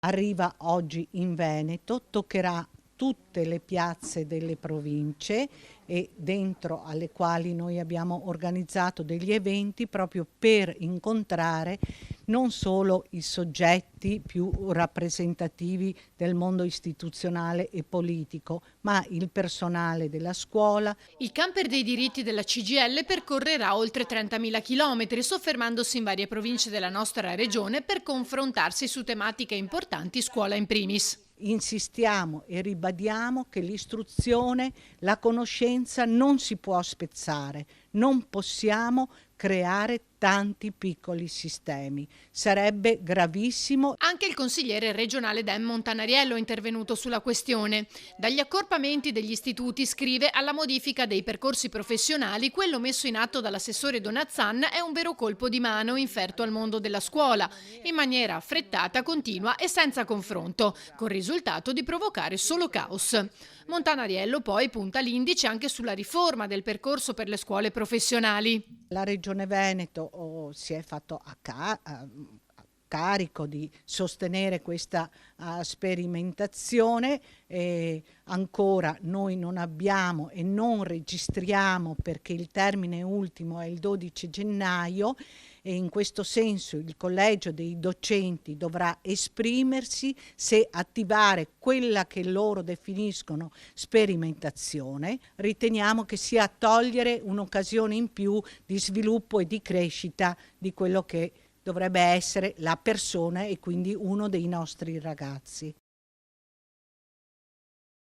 Arriva oggi in Veneto, toccherà tutte le piazze delle province e dentro alle quali noi abbiamo organizzato degli eventi proprio per incontrare non solo i soggetti più rappresentativi del mondo istituzionale e politico, ma il personale della scuola. Il camper dei diritti della CGIL percorrerà oltre 30.000 chilometri, soffermandosi in varie province della nostra regione per confrontarsi su tematiche importanti, scuola in primis. Insistiamo e ribadiamo che l'istruzione, la conoscenza non si può spezzare, non possiamo creare tanti piccoli sistemi. Sarebbe gravissimo. Anche il consigliere regionale Dem Montanariello è intervenuto sulla questione. Dagli accorpamenti degli istituti, scrive, alla modifica dei percorsi professionali, quello messo in atto dall'assessore Donazzan è un vero colpo di mano inferto al mondo della scuola, in maniera affrettata, continua e senza confronto, col risultato di provocare solo caos. Montanariello poi punta l'indice anche sulla riforma del percorso per le scuole professionali. La Regione Veneto si è fatto carico di sostenere questa sperimentazione. Ancora noi non abbiamo e non registriamo perché il termine ultimo è il 12 gennaio e in questo senso il collegio dei docenti dovrà esprimersi se attivare quella che loro definiscono sperimentazione. Riteniamo che sia togliere un'occasione in più di sviluppo e di crescita di quello che dovrebbe essere la persona e quindi uno dei nostri ragazzi.